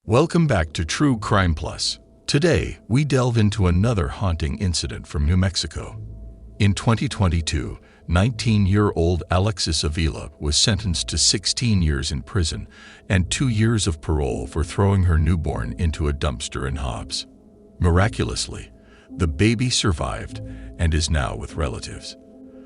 Welcome back to True Crime Plus. Today, we delve into another haunting incident from New Mexico. In 2022, 19-year-old Alexee Trevizo was sentenced to 16 years in prison and 2 years of parole for throwing her newborn into a dumpster in Hobbs. Miraculously, the baby survived and is now with relatives.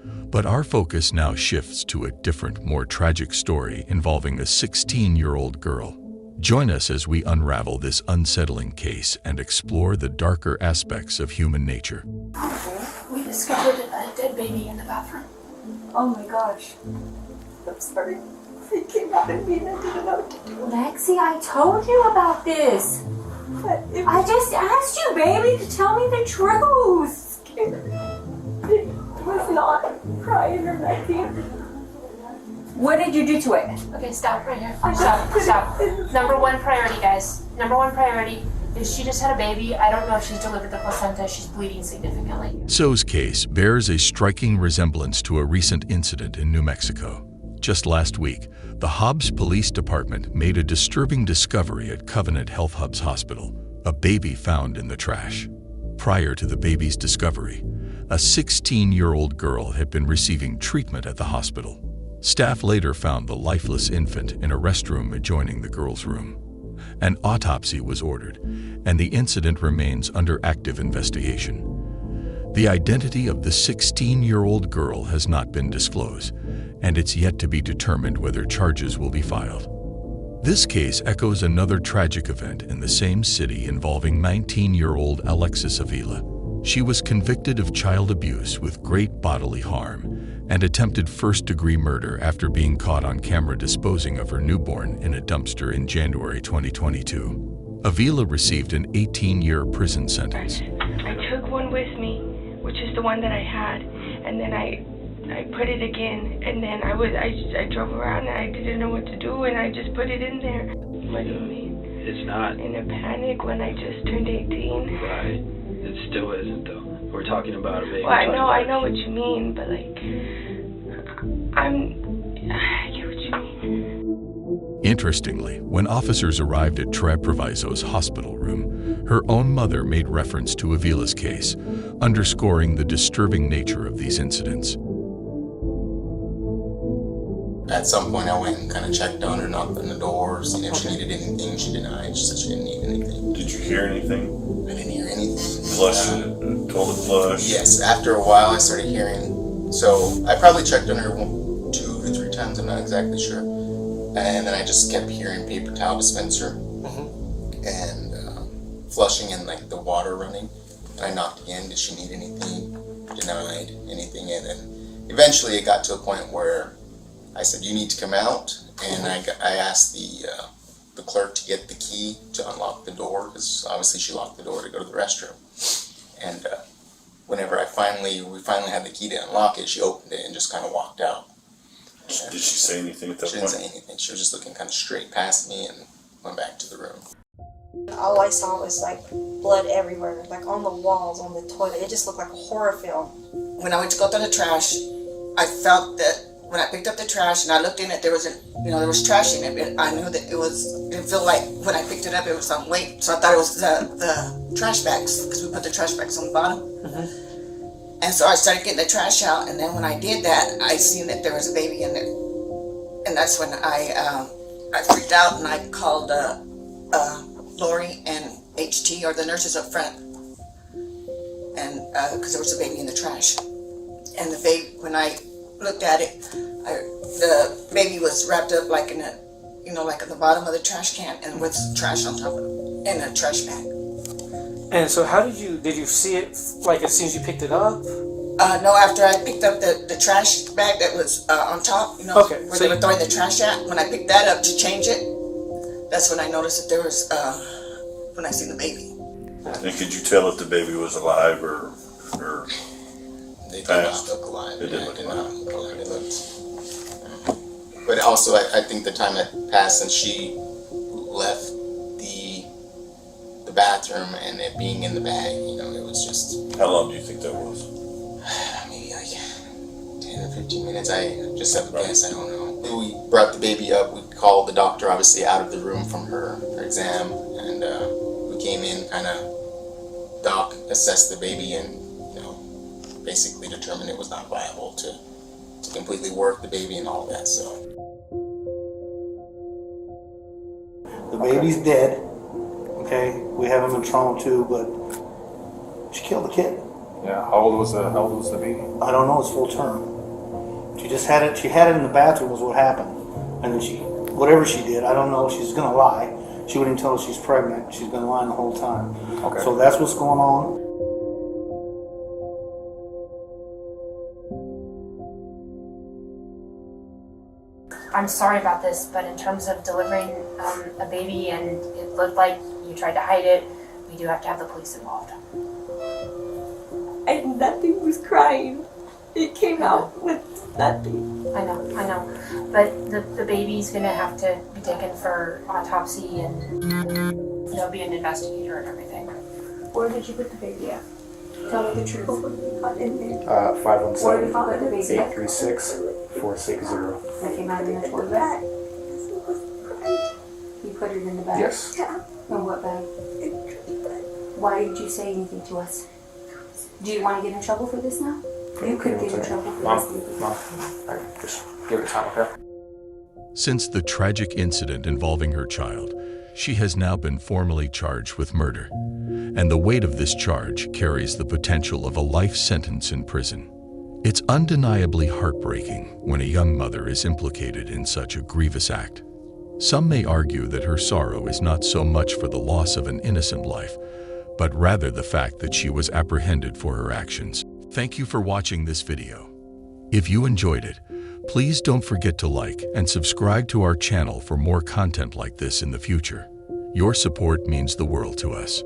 But our focus now shifts to a different, more tragic story involving a 16-year-old girl. Join us as we unravel this unsettling case and explore the darker aspects of human nature. We discovered a dead baby in the bathroom. Oh my gosh. I'm sorry. He came out at me and I didn't know what to do. Lexi, I told you about this. I just asked you, baby, to tell me the truth. It was not crying or nothing. What did you do to it? Okay, stop right here. Stop. Number one priority, guys. Number one priority is she just had a baby. I don't know if she's delivered the placenta. She's bleeding significantly. So's case bears a striking resemblance to a recent incident in New Mexico. Just last week, the Hobbs Police Department made a disturbing discovery at Covenant Health Hub's hospital, a baby found in the trash. Prior to the baby's discovery, a 16-year-old girl had been receiving treatment at the hospital. Staff later found the lifeless infant in a restroom adjoining the girl's room. An autopsy was ordered, and the incident remains under active investigation. The identity of the 16-year-old girl has not been disclosed, and it's yet to be determined whether charges will be filed. This case echoes another tragic event in the same city involving 19-year-old Alexee Trevizo. She was convicted of child abuse with great bodily harm and attempted first-degree murder after being caught on camera disposing of her newborn in a dumpster in January 2022. Trevizo received an 18-year prison sentence. I took one with me, which is the one that I had, and then I put it again, and then I drove around and I didn't know what to do, and I just put it in there. What do you mean? It's not. In a panic when I just turned 18. Right. It still isn't, though. We're talking about a baby. Well, I know what you mean, but like, I get what you mean. Interestingly, when officers arrived at Trevizo's hospital room, her own mother made reference to Trevizo's case, underscoring the disturbing nature of these incidents. At some point, I went and kind of checked on her, knocked on the door, and if she needed anything, she denied. She said she didn't need anything. Did you hear anything? I didn't hear anything. Flush it, told it flush? Yes, after a while, I started hearing. So I probably checked on her 2 to 3 times, I'm not exactly sure. And then I just kept hearing paper towel dispenser and flushing and like the water running. And I knocked again, did she need anything? Denied anything. And then eventually it got to a point where I said, you need to come out, and I asked the clerk to get the key to unlock the door, because obviously she locked the door to go to the restroom. And whenever we finally had the key to unlock it, she opened it and just kind of walked out. Did she say anything at that point? She didn't say anything. She was just looking kind of straight past me and went back to the room. All I saw was like blood everywhere, like on the walls, on the toilet. It just looked like a horror film. When I went to go through the trash, I felt that when I picked up the trash and I looked in it, there was trash in it, but I knew that didn't feel like when I picked it up, it was some weight. So I thought it was the trash bags, because we put the trash bags on the bottom. And so I started getting the trash out, and then when I did that, I seen that there was a baby in there. And that's when I freaked out, and I called Lori and HT, or the nurses up front, and because there was a baby in the trash. And the baby, when I looked at it, the baby was wrapped up like in like at the bottom of the trash can, and with trash on top of it, in a trash bag. And so how did you see it, like as soon as you picked it up? No, after I picked up the trash bag that was on top, okay, where they were throwing the trash at, when I picked that up to change it, that's when I noticed that there was, when I seen the baby. And could you tell if the baby was alive or They did not look alive. It did not look alive. It looked. But also, I think the time that passed since she left the bathroom and it being in the bag, it was just. How long do you think that was? Maybe like 10 or 15 minutes. I just have a guess. I don't know. We brought the baby up. We called the doctor, obviously, out of the room from her exam, and we came in, kind of, doc assessed the baby and, basically determined it was not viable to completely work the baby and all that, so. The baby's dead, okay? We have him in trauma too, but she killed the kid. Yeah, how old was the baby? I don't know, it's full term. She had it in the bathroom was what happened. And then whatever she did, I don't know, she's gonna lie. She wouldn't tell us she's pregnant. She's been lying the whole time. Okay. So that's what's going on. I'm sorry about this, but in terms of delivering a baby and it looked like you tried to hide it, we do have to have the police involved. And nothing was crying. It came out with nothing. I know. But the baby's gonna have to be taken for autopsy and there'll be an investigator and everything. Where did you put the baby at? Tell me the truth. 517-836-460. That came out in the toilet bag. You put it in the bag? Yes. In what bag? Why didn't you say anything to us? Do you want to get in trouble for this now? You could get in trouble for Mom, this. just give it time, okay? Since the tragic incident involving her child, she has now been formally charged with murder. And the weight of this charge carries the potential of a life sentence in prison. It's undeniably heartbreaking when a young mother is implicated in such a grievous act. Some may argue that her sorrow is not so much for the loss of an innocent life, but rather the fact that she was apprehended for her actions. Thank you for watching this video. If you enjoyed it, please don't forget to like and subscribe to our channel for more content like this in the future. Your support means the world to us.